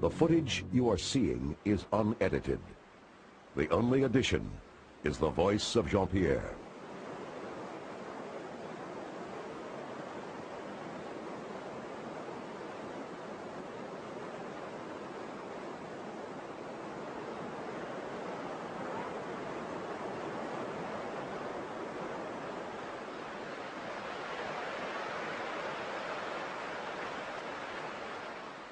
The footage you are seeing is unedited. The only addition is the voice of Jean-Pierre.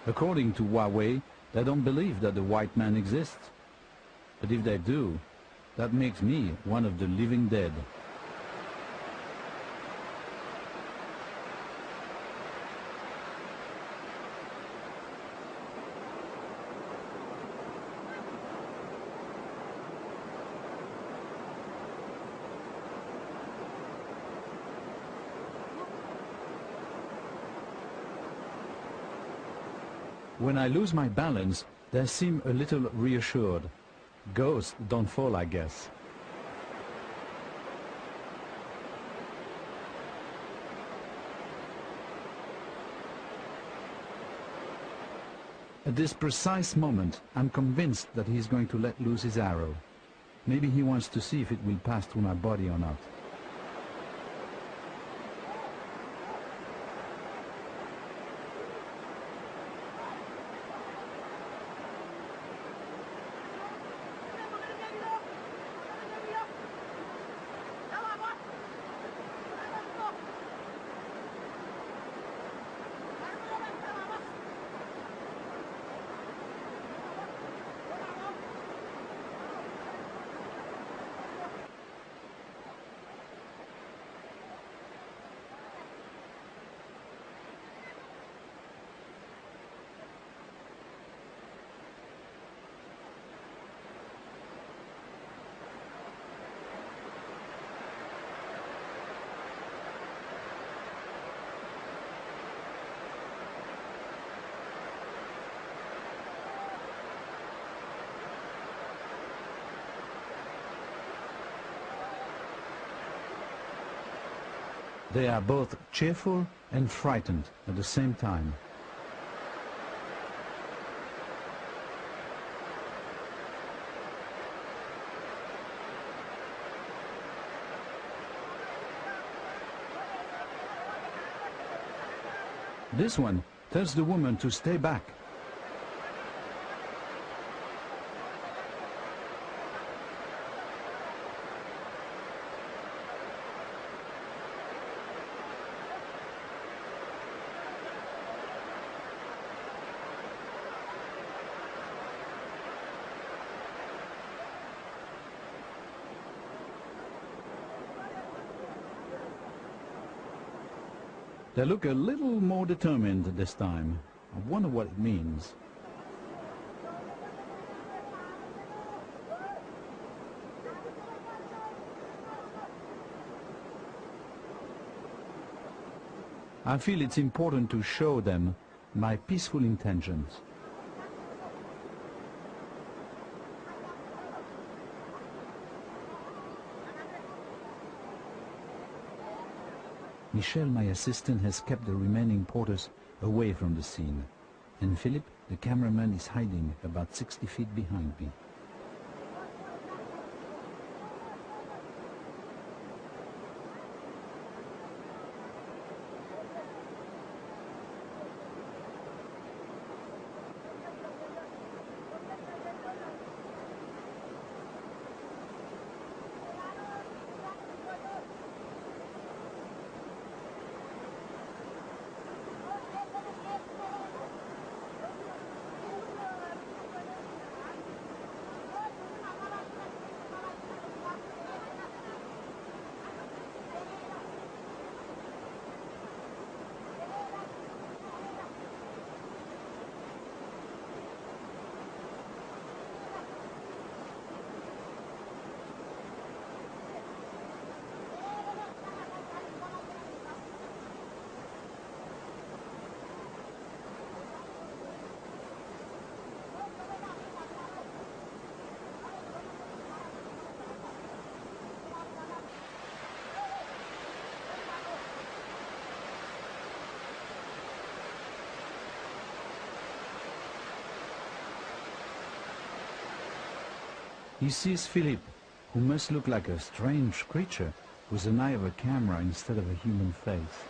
According to Huawei, they don't believe that the white man exists. But if they do, that makes me one of the living dead. When I lose my balance, they seem a little reassured. Ghosts don't fall, I guess. At this precise moment, I'm convinced that he's going to let loose his arrow. Maybe he wants to see if it will pass through my body or not. They are both cheerful and frightened at the same time. This one tells the woman to stay back. They look a little more determined this time. I wonder what it means. I feel it's important to show them my peaceful intentions. Michel, my assistant, has kept the remaining porters away from the scene, and Philip, the cameraman, is hiding about 60 feet behind me. He sees Philippe, who must look like a strange creature with an eye of a camera instead of a human face.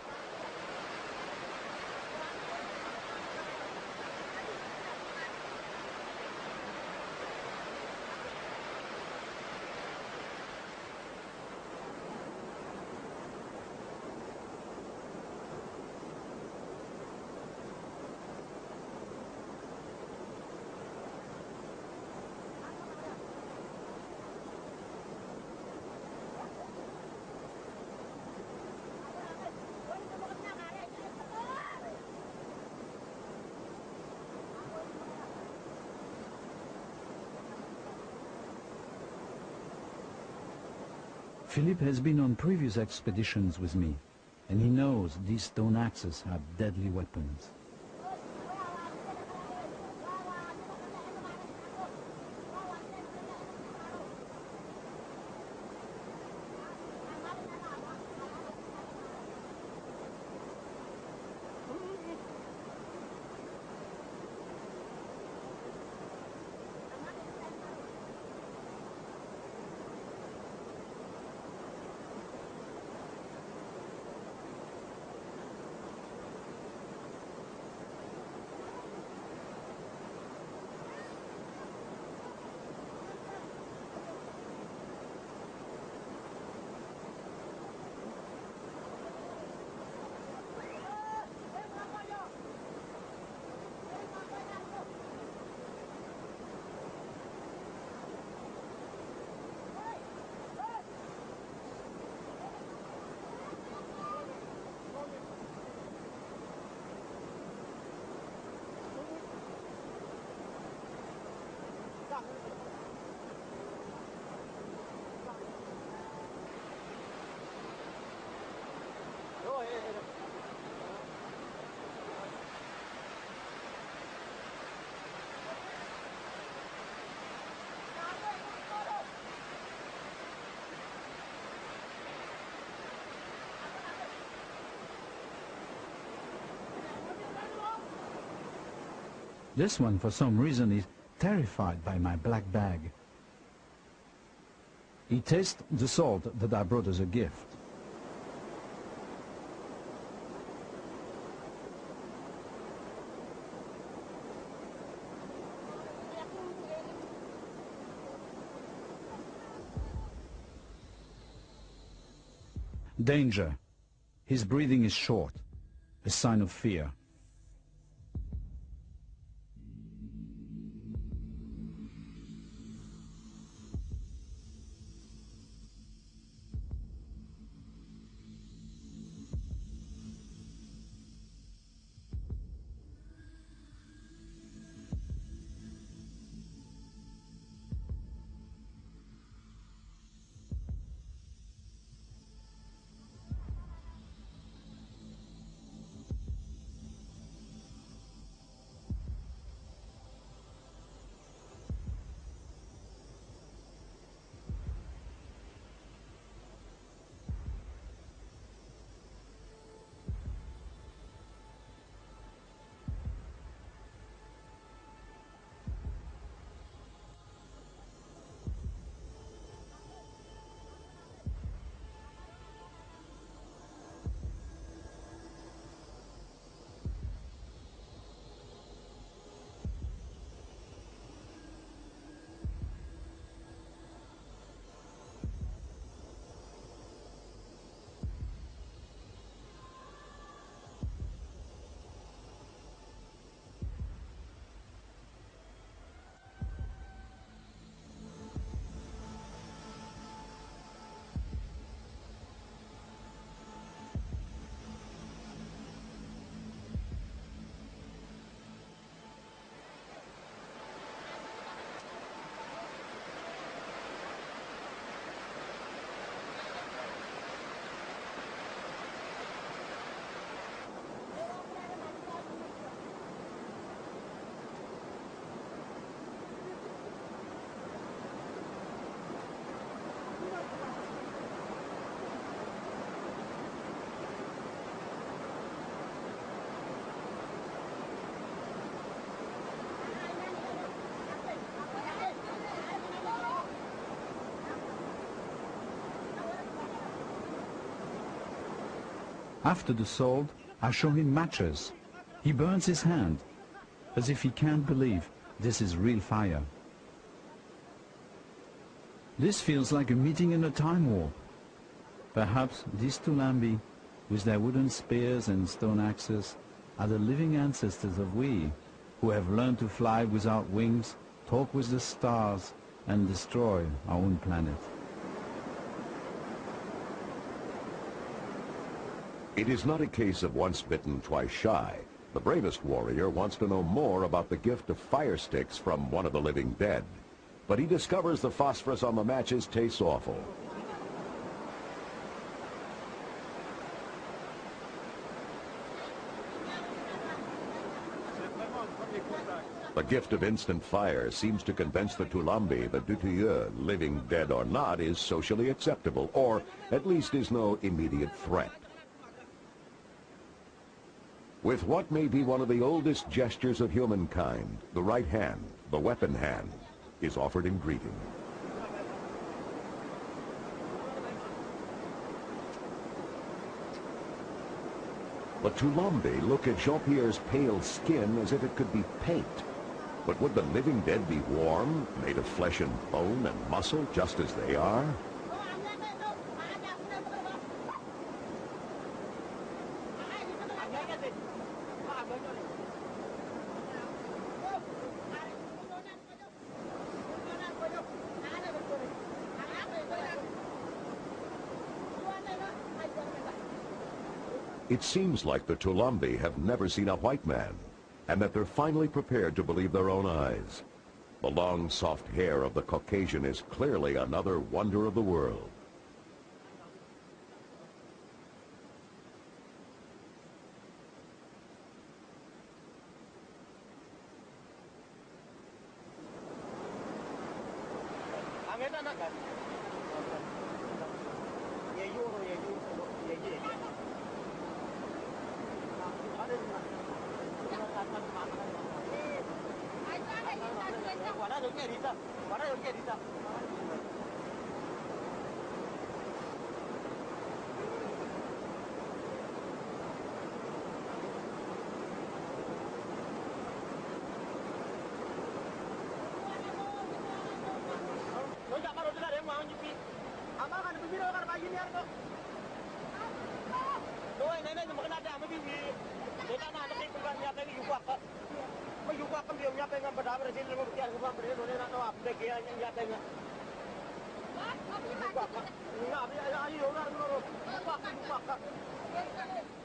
Philippe has been on previous expeditions with me, and he knows these stone axes are deadly weapons. This one, for some reason, is terrified by my black bag. He tastes the salt that I brought as a gift. Danger. His breathing is short, a sign of fear. After the sword, I show him matches. He burns his hand, as if he can't believe this is real fire. This feels like a meeting in a time warp. Perhaps these Tulambi, with their wooden spears and stone axes, are the living ancestors of we, who have learned to fly without wings, talk with the stars, and destroy our own planet. It is not a case of once bitten, twice shy. The bravest warrior wants to know more about the gift of fire sticks from one of the living dead. But he discovers the phosphorus on the matches tastes awful. The gift of instant fire seems to convince the Tulambi that Dutilleux, living dead or not, is socially acceptable, or at least is no immediate threat. With what may be one of the oldest gestures of humankind, the right hand, the weapon hand, is offered in greeting. The Tulambi look at Jean-Pierre's pale skin as if it could be paint. But would the living dead be warm, made of flesh and bone and muscle, just as they are? It seems like the Tulambi have never seen a white man, and that they're finally prepared to believe their own eyes. The long, soft hair of the Caucasian is clearly another wonder of the world.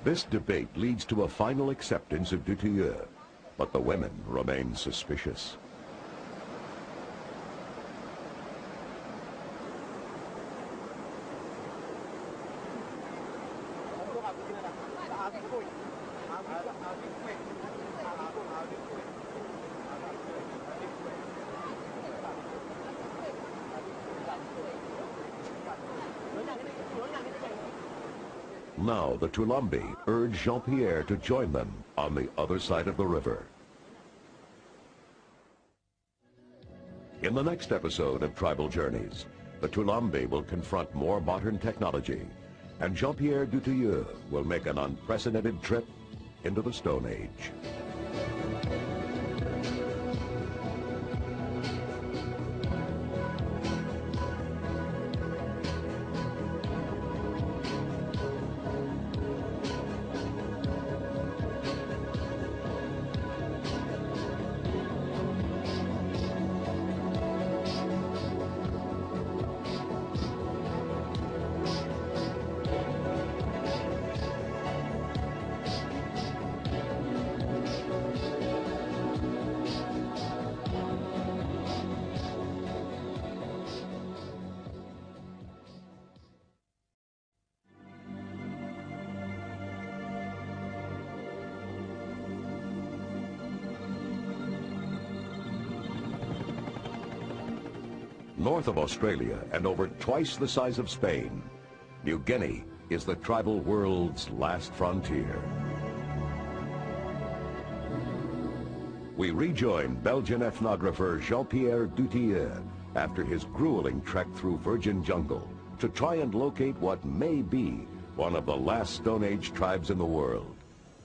This debate leads to a final acceptance of Dutilleux, but the women remain suspicious. Now the Tulambi urge Jean-Pierre to join them on the other side of the river. In the next episode of Tribal Journeys, the Tulambi will confront more modern technology, and Jean-Pierre Dutilleux will make an unprecedented trip into the Stone Age. North of Australia and over twice the size of Spain, New Guinea is the tribal world's last frontier. We rejoin Belgian ethnographer Jean-Pierre Dutilleux after his grueling trek through virgin jungle to try and locate what may be one of the last Stone Age tribes in the world.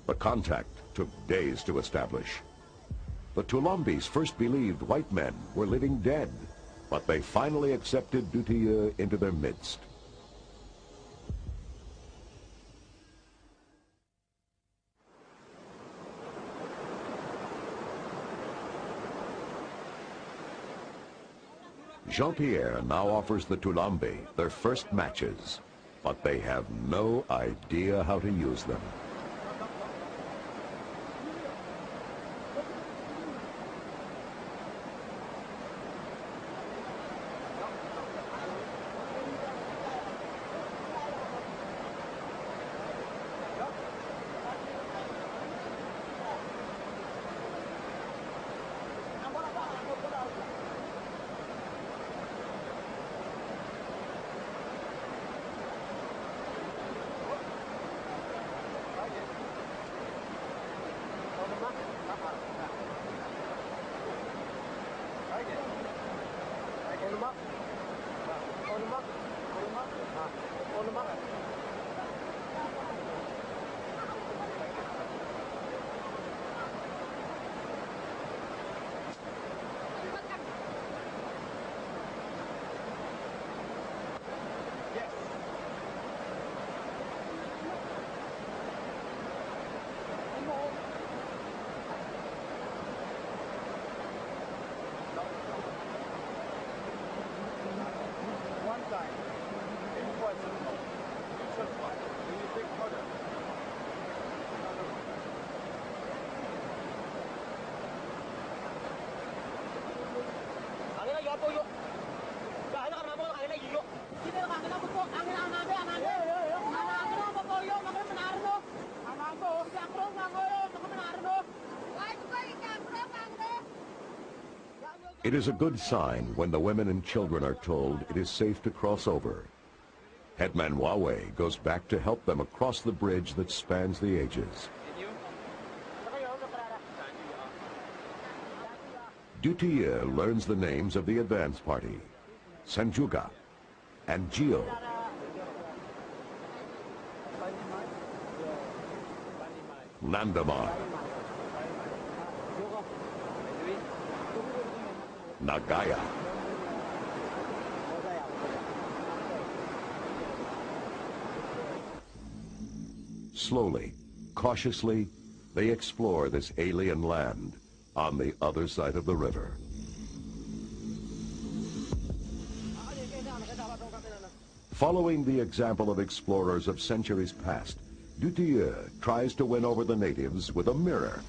The contact took days to establish. The Tulambis first believed white men were living dead, but they finally accepted Duthieux into their midst. Jean-Pierre now offers the Tulambi their first matches, but they have no idea how to use them. It is a good sign when the women and children are told it is safe to cross over. Headman Wawe goes back to help them across the bridge that spans the ages. Duthieux learns the names of the advance party, Sanjuga and Gio. Nandamar, Nagaya, slowly, cautiously, they explore this alien land on the other side of the river. Following the example of explorers of centuries past, Duthieux tries to win over the natives with a mirror.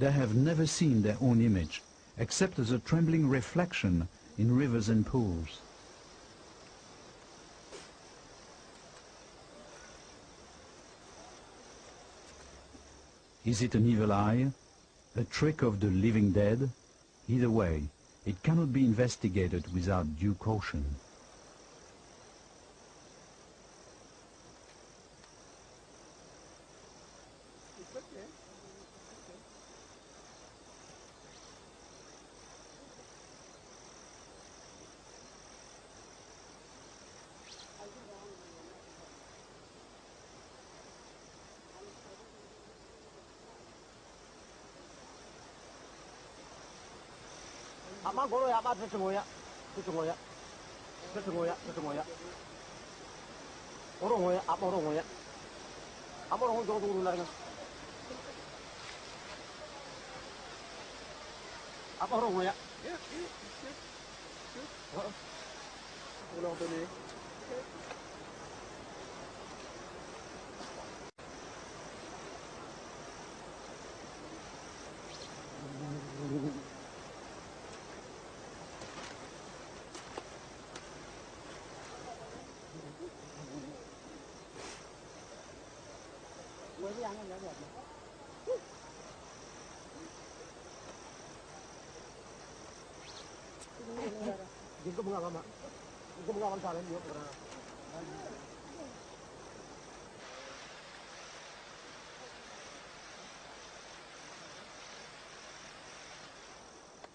They have never seen their own image, except as a trembling reflection in rivers and pools. Is it an evil eye? A trick of the living dead? Either way, it cannot be investigated without due caution.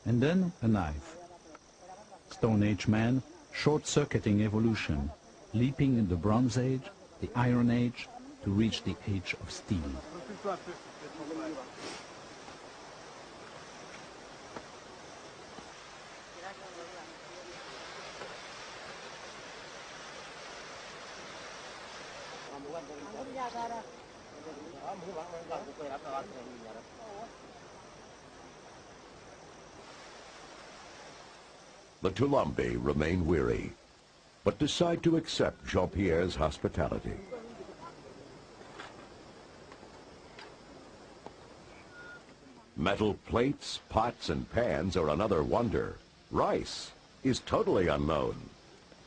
And then a knife. Stone Age man short-circuiting evolution, leaping in the Bronze Age, the Iron Age, to reach the Age of Steel. The Tulambi remain weary, but decide to accept Jean-Pierre's hospitality. Metal plates, pots, and pans are another wonder. Rice is totally unknown.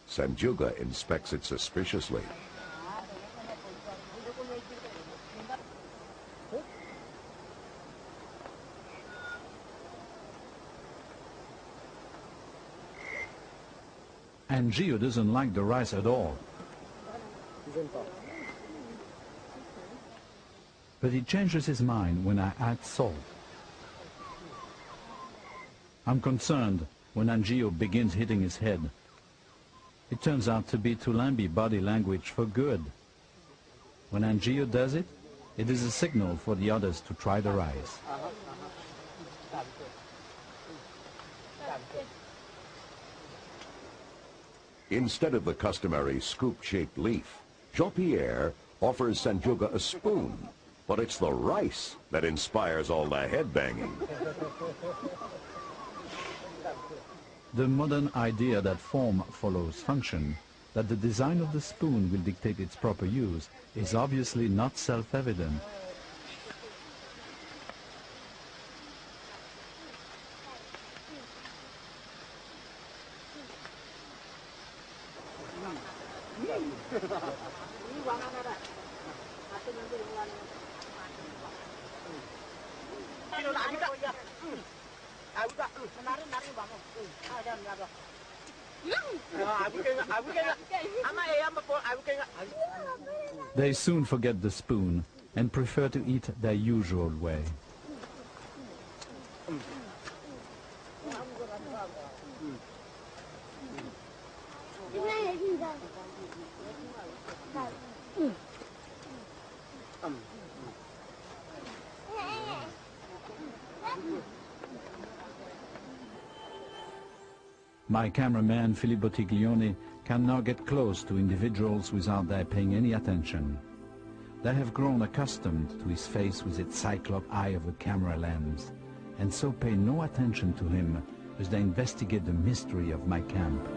Sanjuga inspects it suspiciously. And Gio doesn't like the rice at all. But he changes his mind when I add salt. I'm concerned when Angio begins hitting his head. It turns out to be Tulambi body language for good. When Angio does it, it is a signal for the others to try the rice. Instead of the customary scoop-shaped leaf, Jean-Pierre offers Sanjuga a spoon, but it's the rice that inspires all the headbanging. The modern idea that form follows function, that the design of the spoon will dictate its proper use, is obviously not self-evident. They soon forget the spoon and prefer to eat their usual way. My cameraman, Filippo Tiglione, can now get close to individuals without their paying any attention. They have grown accustomed to his face with its cyclop eye of a camera lens, and so pay no attention to him as they investigate the mystery of my camp.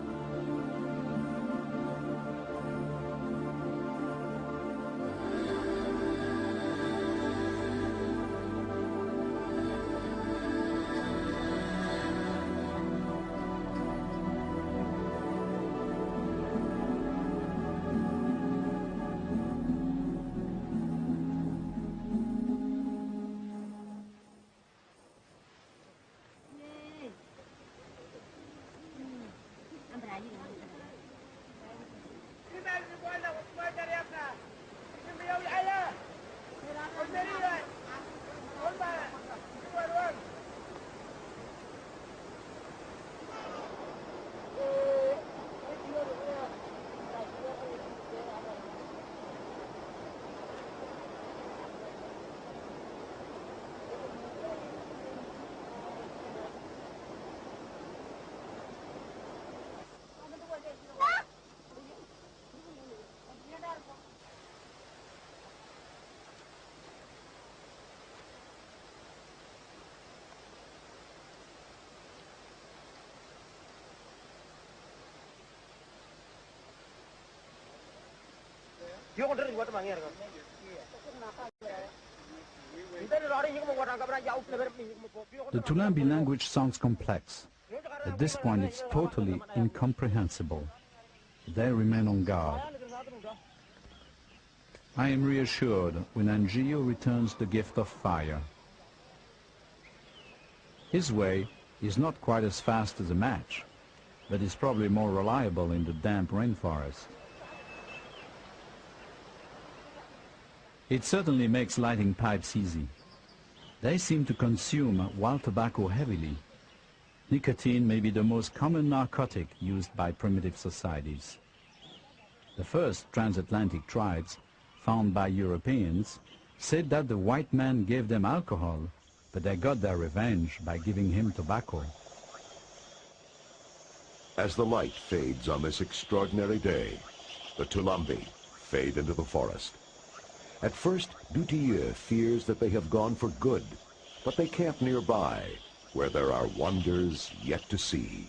The Tulambi language sounds complex. At this point it's totally incomprehensible. They remain on guard. I am reassured when Angio returns the gift of fire. His way is not quite as fast as a match, but is probably more reliable in the damp rainforest. It certainly makes lighting pipes easy. They seem to consume wild tobacco heavily. Nicotine may be the most common narcotic used by primitive societies. The first transatlantic tribes, found by Europeans, said that the white man gave them alcohol, but they got their revenge by giving him tobacco. As the light fades on this extraordinary day, the Tulambi fade into the forest. At first, Dutilleux fears that they have gone for good, but they camp nearby, where there are wonders yet to see.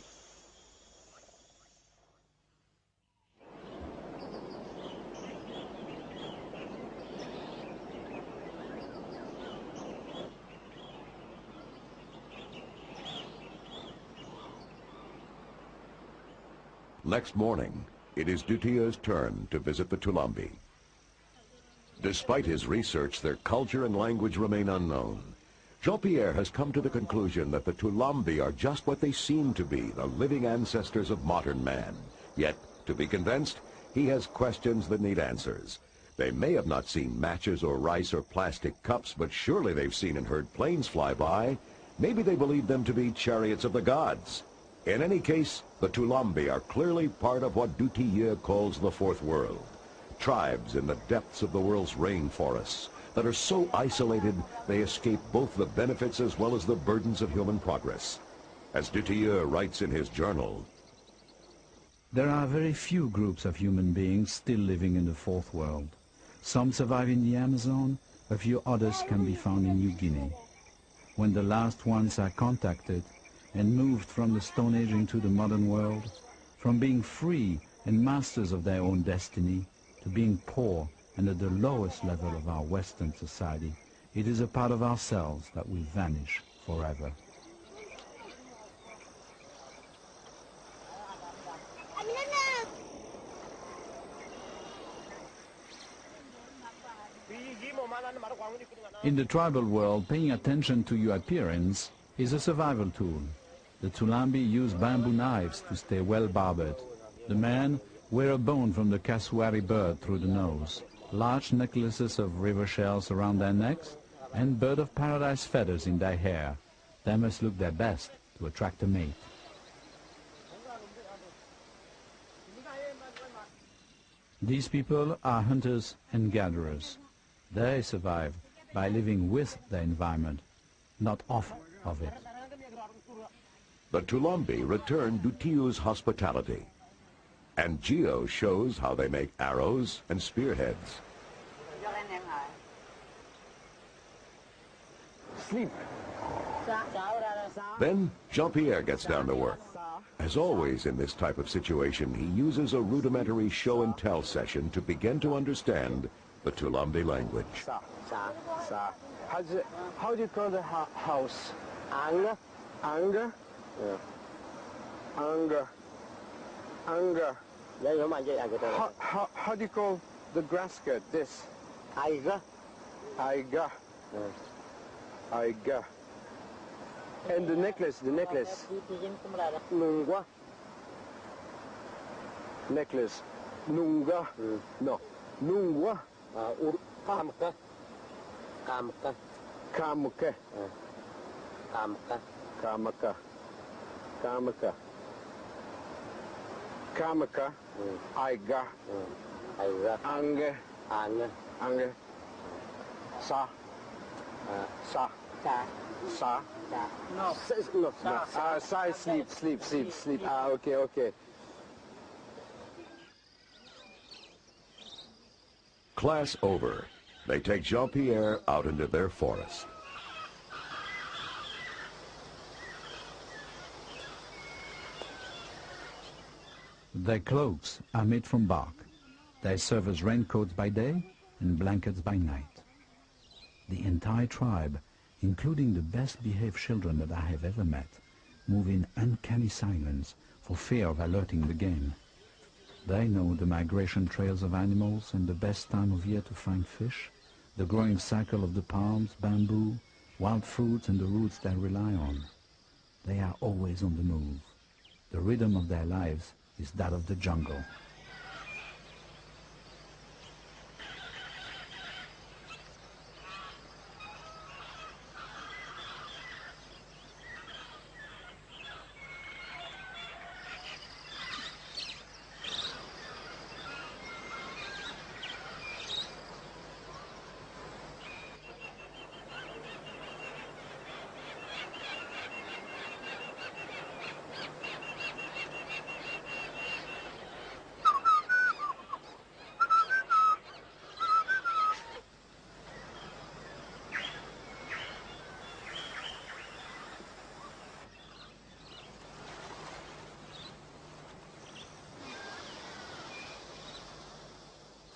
Next morning, it is Dutilleux's turn to visit the Tulambi. Despite his research, their culture and language remain unknown. Jean-Pierre has come to the conclusion that the Tulambi are just what they seem to be, the living ancestors of modern man. Yet, to be convinced, he has questions that need answers. They may have not seen matches or rice or plastic cups, but surely they've seen and heard planes fly by. Maybe they believe them to be chariots of the gods. In any case, the Tulambi are clearly part of what Dutilleux calls the Fourth World. Tribes in the depths of the world's rainforests that are so isolated they escape both the benefits as well as the burdens of human progress. As Dutilleux writes in his journal, there are very few groups of human beings still living in the Fourth World. Some survive in the Amazon, a few others can be found in New Guinea. When the last ones are contacted and moved from the Stone Age into the modern world, from being free and masters of their own destiny to being poor and at the lowest level of our Western society, it is a part of ourselves that will vanish forever. In the tribal world, paying attention to your appearance is a survival tool. The Tulambi use bamboo knives to stay well barbered. The men wear a bone from the cassowary bird through the nose, large necklaces of river shells around their necks, and bird of paradise feathers in their hair. They must look their best to attract a mate. These people are hunters and gatherers. They survive by living with their environment, not off of it. The Tulambi return Dutilleux's hospitality, and Gio shows how they make arrows and spearheads. Sleep. Then Jean-Pierre gets down to work. As always in this type of situation, he uses a rudimentary show-and-tell session to begin to understand the Tulambi language. How do you call the house? Anger? Anger? Yeah. Anger. Anger. How do you call the grass skirt? This? Aiga. Aiga. Aiga. And the necklace, Nungwa. Necklace. Nunga. No. Nungwa. Kamuka. Kamuka. Kamuka. Kamuka. Kamuka. Kamuka. Kamuka. Aiga. Aiga. Ange. Ange. Ange. Sa. Sa. Sa. Sa. No. No. Sa is sleep. Okay. Class over. They take Jean-Pierre out into their forest. Their cloaks are made from bark. They serve as raincoats by day and blankets by night. The entire tribe, including the best-behaved children that I have ever met, move in uncanny silence for fear of alerting the game. They know the migration trails of animals and the best time of year to find fish, the growing cycle of the palms, bamboo, wild fruits and the roots they rely on. They are always on the move. The rhythm of their lives is that of the jungle.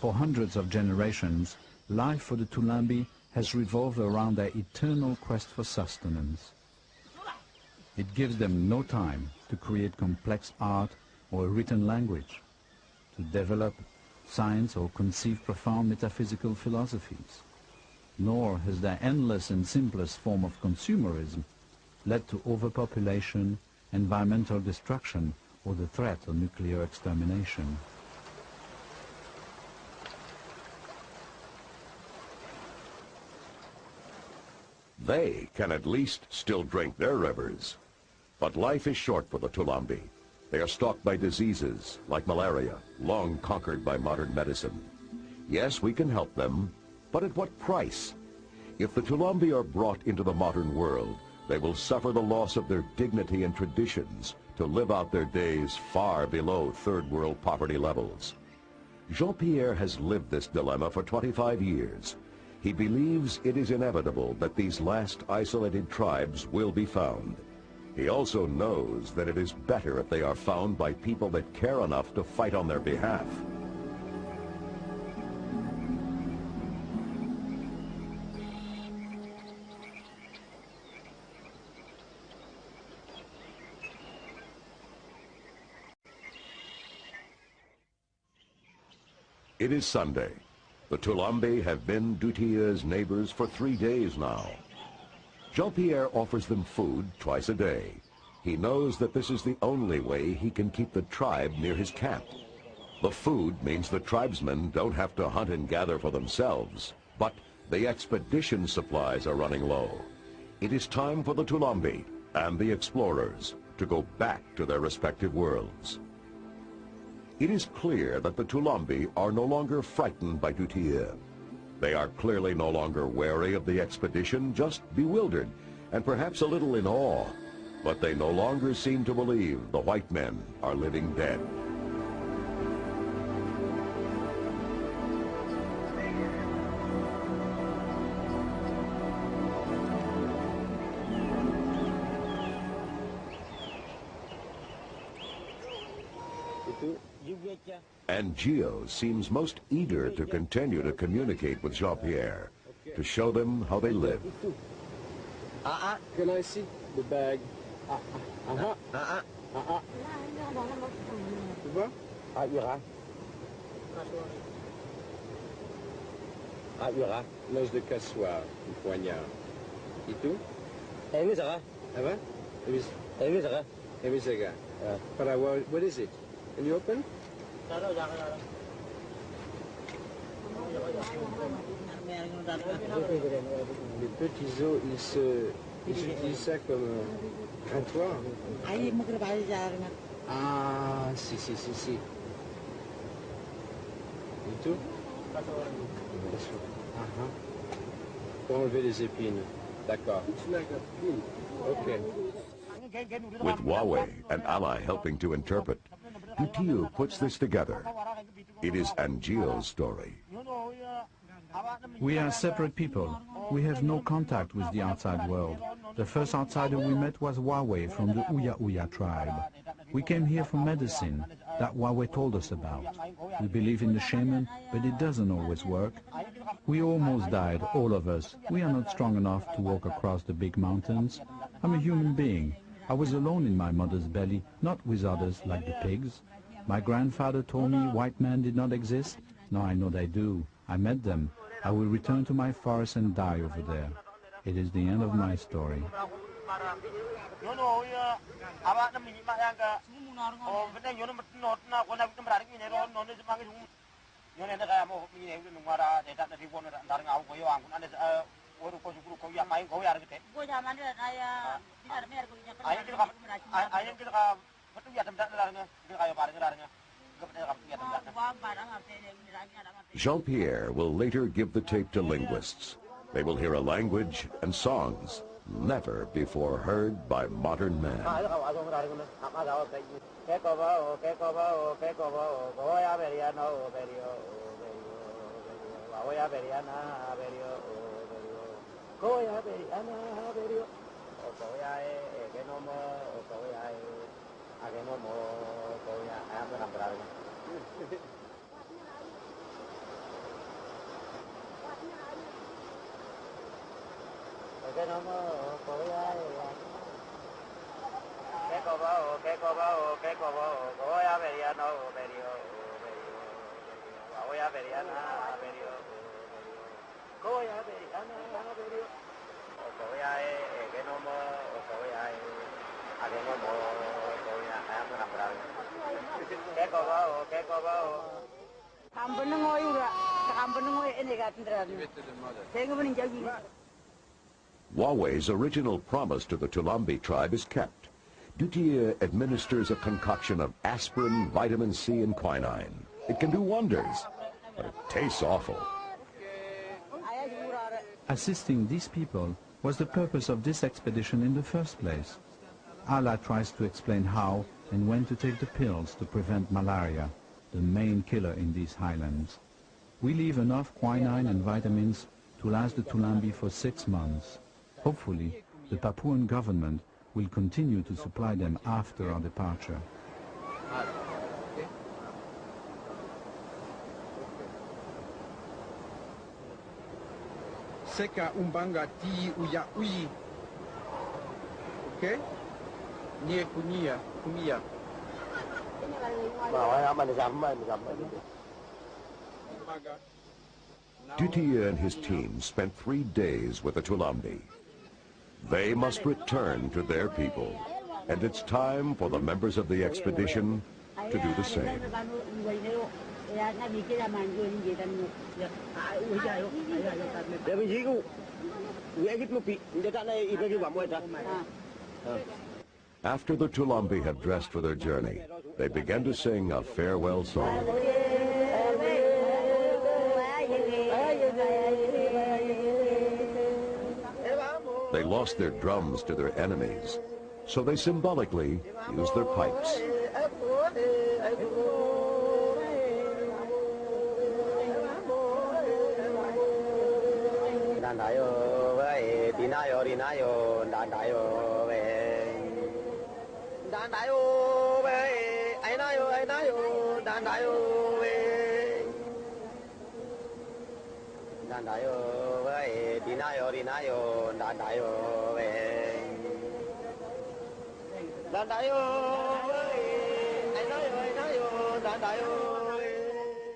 For hundreds of generations, life for the Tulambi has revolved around their eternal quest for sustenance. It gives them no time to create complex art or a written language, to develop science or conceive profound metaphysical philosophies. Nor has their endless and simplest form of consumerism led to overpopulation, environmental destruction, or the threat of nuclear extermination. They can at least still drink their rivers. But life is short for the Tulambi. They are stalked by diseases like malaria, long conquered by modern medicine. Yes, we can help them, but at what price? If the Tulambi are brought into the modern world, they will suffer the loss of their dignity and traditions to live out their days far below third world poverty levels. Jean-Pierre has lived this dilemma for 25 years. He believes it is inevitable that these last isolated tribes will be found. He also knows that it is better if they are found by people that care enough to fight on their behalf. It is Sunday. The Tulambi have been Dutille's neighbors for 3 days now. Jean-Pierre offers them food twice a day. He knows that this is the only way he can keep the tribe near his camp. The food means the tribesmen don't have to hunt and gather for themselves, but the expedition supplies are running low. It is time for the Tulambi and the explorers to go back to their respective worlds. It is clear that the Tulambi are no longer frightened by Dutille. They are clearly no longer wary of the expedition, just bewildered and perhaps a little in awe. But they no longer seem to believe the white men are living dead. And Gio seems most eager to continue to communicate with Jean-Pierre, to show them how they live. Can I see the bag? Tu vois? Ira. Ira. L'os de cassoir, le poignard. Et tout? Amy Zara. Ah ouais? Amy Zara. Amy Zaga. But what is it? Can you open? Les petits os, ils utilisent ça comme grattoir. Ah, si. Et tout? Pour enlever les épines. D'accord. Ok. With Huawei, an ally helping to interpret, Dutille puts this together. It is Angio's story. We are separate people. We have no contact with the outside world. The first outsider we met was Huawei from the Uya tribe. We came here for medicine that Huawei told us about. We believe in the shaman, but it doesn't always work. We almost died, all of us. We are not strong enough to walk across the big mountains. I'm a human being. I was alone in my mother's belly, not with others like the pigs. My grandfather told me white men did not exist. Now I know they do. I met them. I will return to my forest and die over there. It is the end of my story. Jean-Pierre will later give the tape to linguists. They will hear a language and songs never before heard by modern man. Huawei's original promise to the Tulambi tribe is kept. Dutiya administers a concoction of aspirin, vitamin C, and quinine. It can do wonders, but it tastes awful. Assisting these people was the purpose of this expedition in the first place. Allah tries to explain how and when to take the pills to prevent malaria, the main killer in these highlands. We leave enough quinine and vitamins to last the Tulambi for 6 months. Hopefully, the Papuan government will continue to supply them after our departure. Seka umbanga ti uya ui. Okay? Nie kunia, kumia. Dutiya and his team spent 3 days with the Tulambi. They must return to their people, and it's time for the members of the expedition to do the same. After the Tulambi had dressed for their journey, they began to sing a farewell song. They lost their drums to their enemies, so they symbolically used their pipes.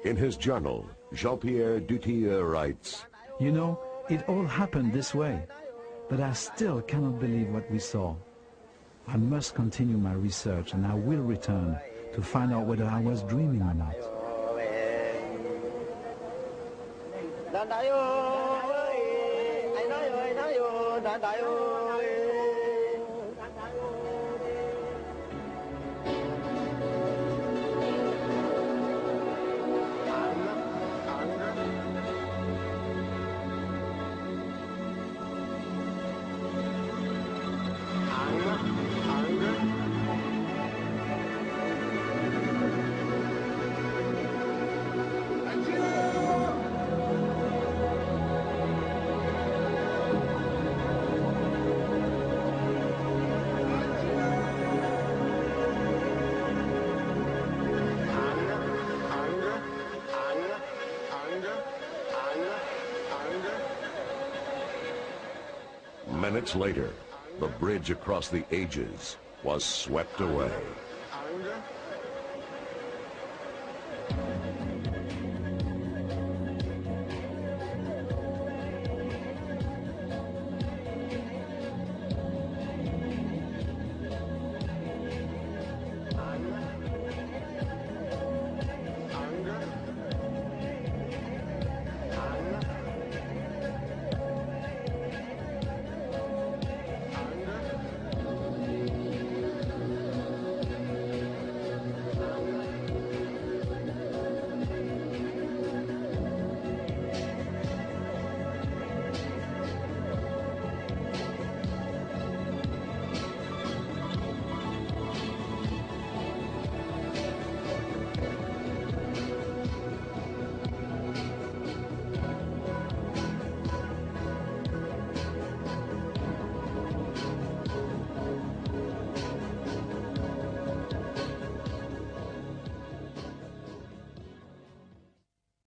In his journal, Jean-Pierre Dutiya writes, You know, it all happened this way, but I still cannot believe what we saw. I must continue my research and I will return to find out whether I was dreaming or not. Minutes later, the bridge across the ages was swept away.